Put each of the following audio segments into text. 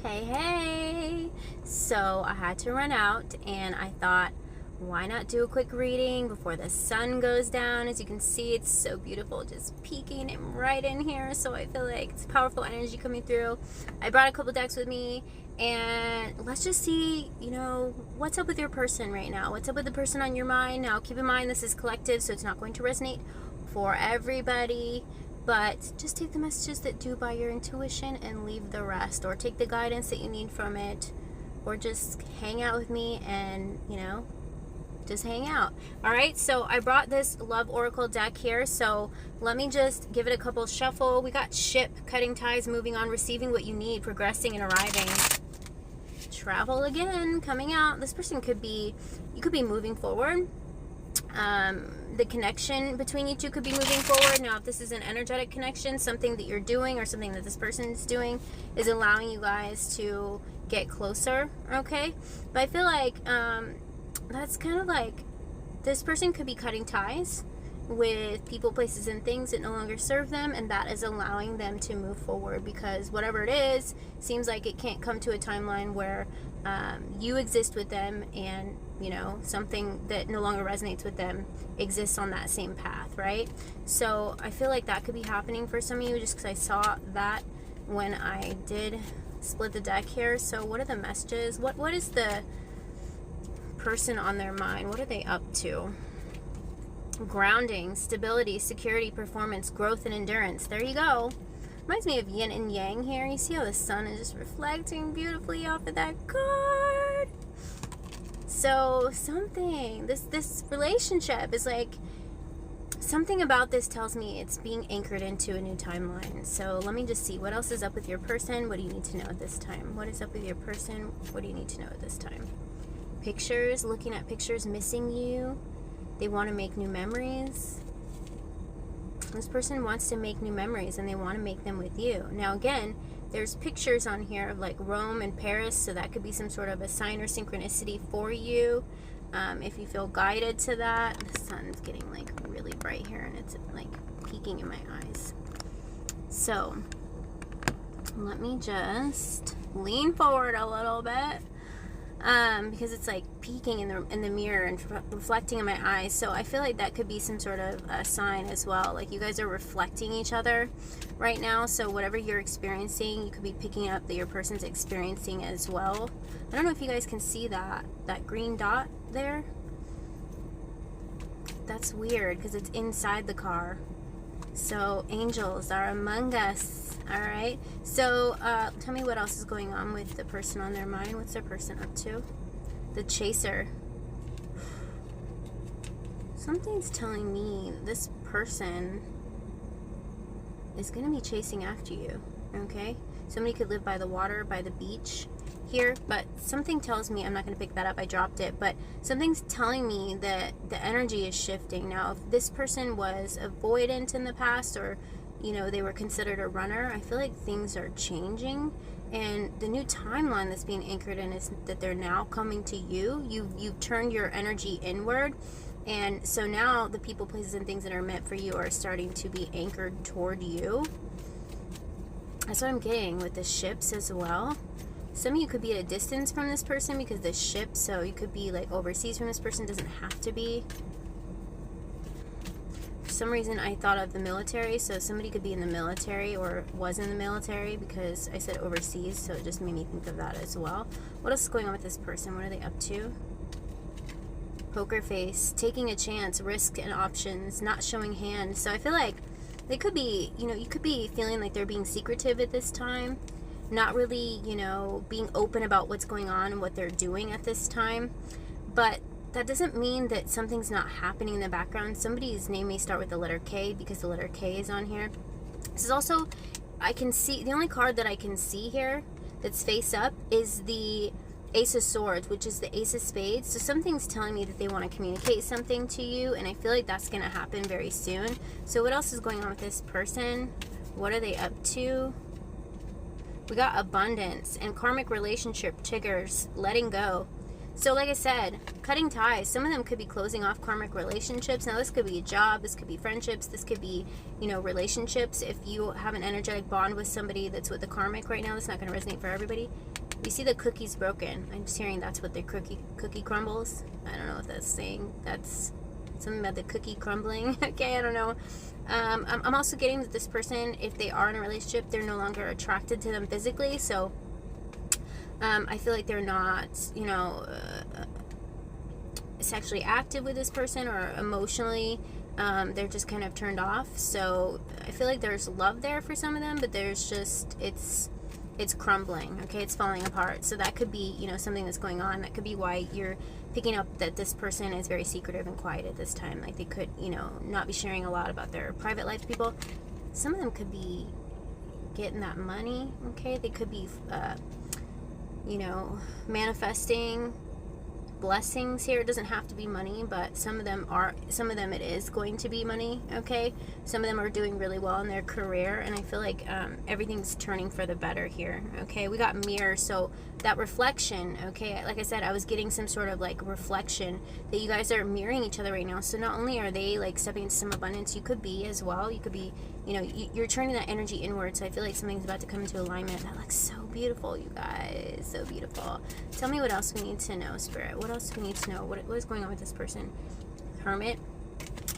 Hey, so I had to run out and I thought, why not do a quick reading before the sun goes down? As you can see, it's so beautiful, just peeking and right in here. So I feel like it's powerful energy coming through. I brought a couple decks with me and let's just see, what's up with your person right now. What's up with the person on your mind? Now, keep in mind, this is collective, so it's not going to resonate for everybody. But just take the messages that do by your intuition and leave the rest, or take the guidance that you need from it, or just hang out with me and, just hang out. All right, so I brought this Love Oracle deck here, so let me just give it a couple shuffle. We got ship, cutting ties, moving on, receiving what you need, progressing and arriving. Travel again, coming out. This person could be, you could be moving forward. The connection between you two could be moving forward. Now, if this is an energetic connection, something that you're doing or something that this person is doing is allowing you guys to get closer, okay? But I feel like that's kind of like this person could be cutting ties with people, places, and things that no longer serve them, and that is allowing them to move forward, because whatever it is seems like it can't come to a timeline where you exist with them and something that no longer resonates with them exists on that same path, right? So I feel like that could be happening for some of you, just because I saw that when I did split the deck here. So what are the messages? What is the person on their mind? What are they up to? Grounding, stability, security, performance, growth, and endurance. There you go. Reminds me of yin and yang here. You see how the sun is just reflecting beautifully off of that card. So something, this relationship is like, something about this tells me it's being anchored into a new timeline. So let me just see, what else is up with your person? What do you need to know at this time? What is up with your person? What do you need to know at this time? Pictures, looking at pictures, missing you. They want to make new memories. This person wants to make new memories and they want to make them with you. Now again, there's pictures on here of like Rome and Paris, so that could be some sort of a sign or synchronicity for you. If you feel guided to that. The sun's getting like really bright here and it's like peeking in my eyes. So let me just lean forward a little bit. Because it's like peeking in the mirror and reflecting in my eyes. So I feel like that could be some sort of a sign as well. Like you guys are reflecting each other right now. So whatever you're experiencing, you could be picking up that your person's experiencing as well. I don't know if you guys can see that green dot there. That's weird because it's inside the car. So angels are among us. All right, so tell me what else is going on with the person on their mind. What's their person up to? The chaser. Something's telling me this person is going to be chasing after you, okay? Somebody could live by the water, by the beach here, but something tells me, I'm not going to pick that up, I dropped it, but something's telling me that the energy is shifting. Now, if this person was avoidant in the past, or they were considered a runner, I feel like things are changing, and the new timeline that's being anchored in is that they're now coming to you. You've turned your energy inward, and so now the people, places, and things that are meant for you are starting to be anchored toward you. That's what I'm getting with the ships as well. Some of you could be at a distance from this person because the ship, so you could be like overseas from this person, doesn't have to be. For some reason I thought of the military, so somebody could be in the military or was in the military because I said overseas, so it just made me think of that as well. What else is going on with this person? What are they up to? Poker face, taking a chance, risk and options, not showing hand. So I feel like they could be, you could be feeling like they're being secretive at this time, not really, being open about what's going on and what they're doing at this time. But that doesn't mean that something's not happening in the background. Somebody's name may start with the letter K because the letter K is on here. This is also, I can see, the only card that I can see here that's face up is the Ace of Swords, which is the Ace of Spades. So something's telling me that they want to communicate something to you, and I feel like that's going to happen very soon. So what else is going on with this person? What are they up to? We got abundance and karmic relationship triggers, letting go. So like I said, cutting ties. Some of them could be closing off karmic relationships. Now this could be a job, this could be friendships, this could be, you know, relationships. If you have an energetic bond with somebody that's with the karmic right now, that's not going to resonate for everybody. You see the cookie's broken. I'm just hearing that's what the cookie crumbles. I don't know if that's saying, that's something about the cookie crumbling. Okay, I don't know. I'm also getting that this person, if they are in a relationship, they're no longer attracted to them physically. So I feel like they're not, you know, sexually active with this person, or emotionally, they're just kind of turned off. So I feel like there's love there for some of them, but there's just, it's crumbling, okay? It's falling apart. So that could be, you know, something that's going on. That could be why you're picking up that this person is very secretive and quiet at this time. Like they could, you know, not be sharing a lot about their private life to people. Some of them could be getting that money, okay? They could be, you know, manifesting blessings here. It doesn't have to be money, but some of them it is going to be money, okay? Some of them are doing really well in their career, and I feel like everything's turning for the better here, okay? We got mirror, so that reflection, okay? Like I said, I was getting some sort of like reflection that you guys are mirroring each other right now. So not only are they like stepping into some abundance, you could be as well. You could be, you know, you're turning that energy inward. So I feel like something's about to come into alignment. That looks so beautiful, you guys. So beautiful. Tell me what else we need to know, Spirit. What else do we need to know? What is going on with this person? Hermit.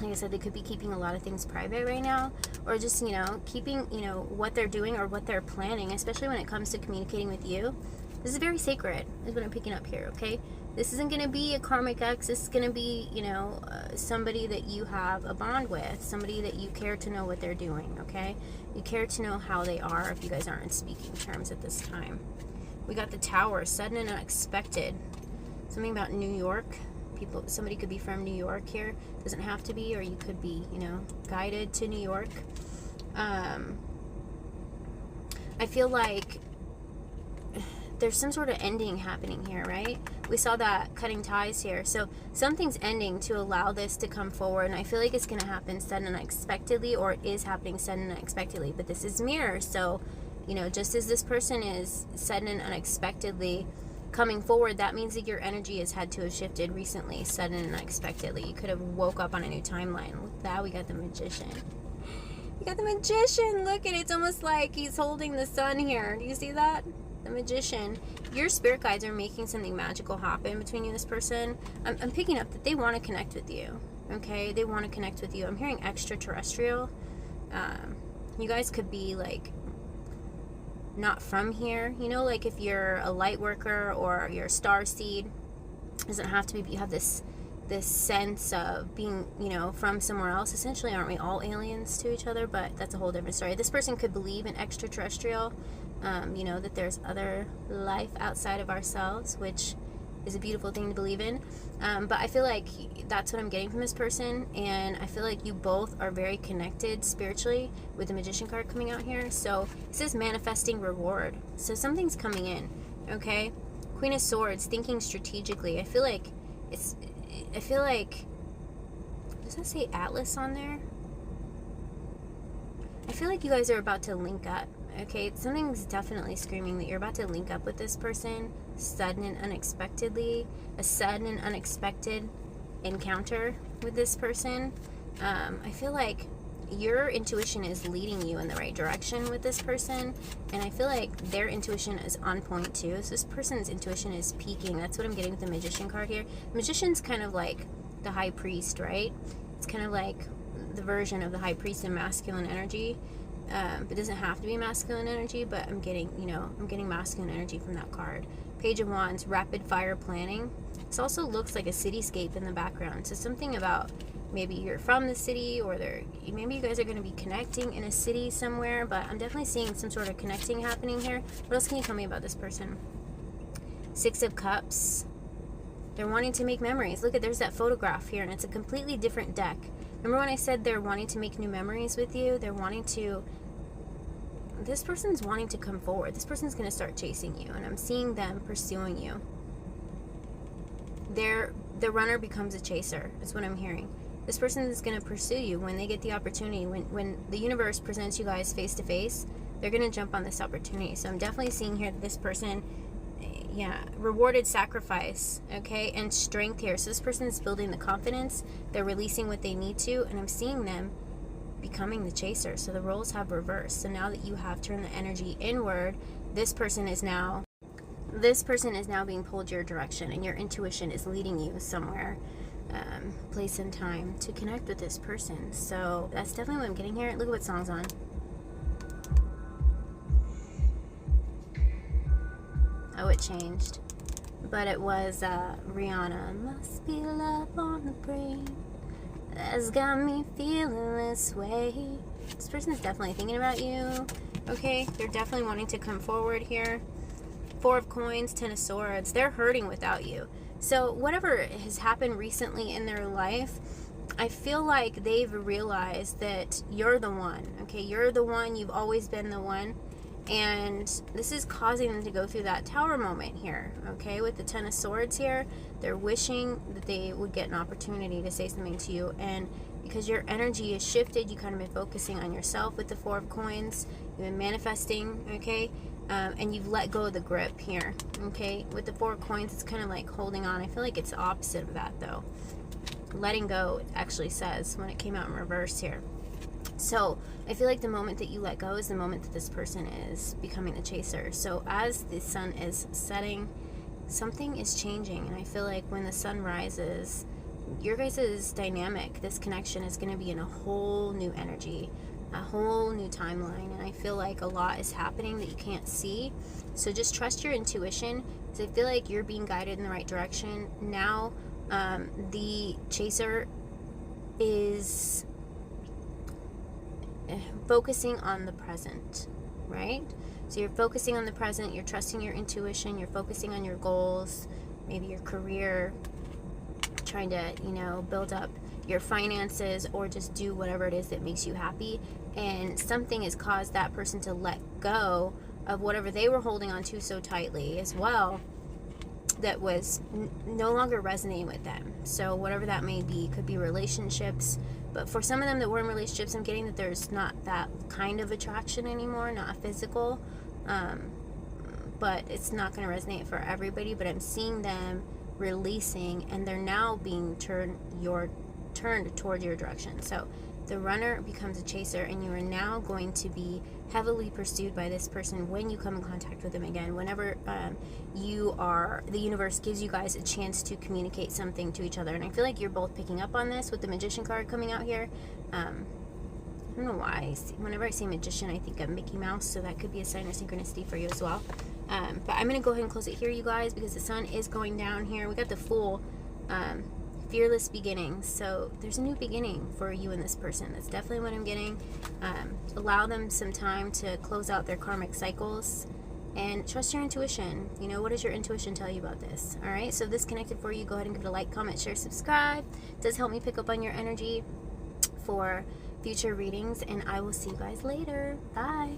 Like I said, they could be keeping a lot of things private right now, or just, you know, keeping, you know, what they're doing or what they're planning, especially when it comes to communicating with you. This is very sacred, is what I'm picking up here, okay? This isn't going to be a karmic ex. This is going to be, you know, somebody that you have a bond with, somebody that you care to know what they're doing, okay? You care to know how they are if you guys aren't in speaking terms at this time. We got the Tower, sudden and unexpected. Something about New York. Somebody could be from New York here. Doesn't have to be, or you could be, you know, guided to New York. I feel like there's some sort of ending happening here, right? We saw that cutting ties here. So something's ending to allow this to come forward, and I feel like it's going to happen sudden and unexpectedly, or it is happening sudden and unexpectedly. But this is mirror, so, you know, just as this person is sudden and unexpectedly coming forward, that means that your energy has had to have shifted recently, sudden and unexpectedly. You could have woke up on a new timeline. Look at that, we got the Magician. We got the Magician. Look at it. It's almost like he's holding the sun here. Do you see that? The Magician. Your spirit guides are making something magical happen between you and this person. I'm picking up that they want to connect with you, okay? They want to connect with you. I'm hearing extraterrestrial. You guys could be like not from here, you know, like if you're a light worker or you're a star seed, doesn't have to be, but you have this sense of being, you know, from somewhere else. Essentially, aren't we all aliens to each other? But that's a whole different story. This person could believe in extraterrestrial, you know, that there's other life outside of ourselves, which is a beautiful thing to believe in. But I feel like that's what I'm getting from this person, and I feel like you both are very connected spiritually with the Magician card coming out here. So it says manifesting reward. So something's coming in, okay? Queen of Swords, thinking strategically. I feel like, does that say Atlas on there? I feel like you guys are about to link up. Okay, something's definitely screaming that you're about to link up with this person sudden and unexpectedly. A sudden and unexpected encounter with this person. I feel like your intuition is leading you in the right direction with this person, and I feel like their intuition is on point too. So this person's intuition is peaking. That's what I'm getting with the Magician card here. Magician's kind of like the High Priest, right? It's kind of like the version of the High Priest in masculine energy. It doesn't have to be masculine energy, but I'm getting, you know, I'm getting masculine energy from that card. Page of Wands, rapid fire planning. This also looks like a cityscape in the background. So something about maybe you're from the city, or maybe you guys are going to be connecting in a city somewhere, but I'm definitely seeing some sort of connecting happening here. What else can you tell me about this person? Six of Cups. They're wanting to make memories. Look at, there's that photograph here, and it's a completely different deck. Remember when I said they're wanting to make new memories with you? They're wanting to, this person's wanting to come forward. This person's going to start chasing you, and I'm seeing them pursuing you. The runner becomes a chaser, is what I'm hearing. This person is going to pursue you when they get the opportunity. When the universe presents you guys face to face, they're going to jump on this opportunity. So I'm definitely seeing here that this person, rewarded sacrifice, okay, and strength here. So this person is building the confidence. They're releasing what they need to, and I'm seeing them becoming the chaser. So the roles have reversed. So now that you have turned the energy inward, this person is now being pulled your direction, and your intuition is leading you somewhere, place and time to connect with this person. So that's definitely what I'm getting here. Look at what song's on. Oh, it changed, but it was Rihanna. Must be love on the brain that's got me feeling this way. This person is definitely thinking about you. Okay, they're definitely wanting to come forward here. Four of Coins, Ten of Swords. They're hurting without you. So whatever has happened recently in their life, I feel like they've realized that you're the one. Okay, you're the one. You've always been the one. And this is causing them to go through that tower moment here. Okay, with the Ten of Swords here, they're wishing that they would get an opportunity to say something to you. And because your energy is shifted, you kind of been focusing on yourself with the Four of Coins. You've been manifesting, okay? And you've let go of the grip here, okay? With the Four of Coins, it's kind of like holding on. I feel like it's the opposite of that, though. Letting go, it actually says, when it came out in reverse here. So I feel like the moment that you let go is the moment that this person is becoming the chaser. So as the sun is setting, something is changing. And I feel like when the sun rises, your guys' dynamic, this connection is going to be in a whole new energy, a whole new timeline. And I feel like a lot is happening that you can't see. So just trust your intuition, because I feel like you're being guided in the right direction. Now the chaser is focusing on the present, right? So you're focusing on the present, you're trusting your intuition, you're focusing on your goals, maybe your career, trying to, you know, build up your finances, or just do whatever it is that makes you happy. And something has caused that person to let go of whatever they were holding on to so tightly as well, that was no longer resonating with them. So whatever that may be, could be relationships, but for some of them that were in relationships, I'm getting that there's not that kind of attraction anymore, not physical, but it's not going to resonate for everybody. But I'm seeing them releasing, and they're now being turned toward your direction. So the runner becomes a chaser, and you are now going to be heavily pursued by this person when you come in contact with them again. Whenever the universe gives you guys a chance to communicate something to each other. And I feel like you're both picking up on this with the Magician card coming out here. I don't know why. Whenever I see Magician, I think of Mickey Mouse, so that could be a sign of synchronicity for you as well. But I'm going to go ahead and close it here, you guys, because the sun is going down here. We got the Fool. Fearless beginnings. So there's a new beginning for you and this person. That's definitely what I'm getting. Allow them some time to close out their karmic cycles, and trust your intuition. You know, what does your intuition tell you about this? All right, so if this connected for you, go ahead and give it a like, comment, share, subscribe. It does help me pick up on your energy for future readings, and I will see you guys later. Bye.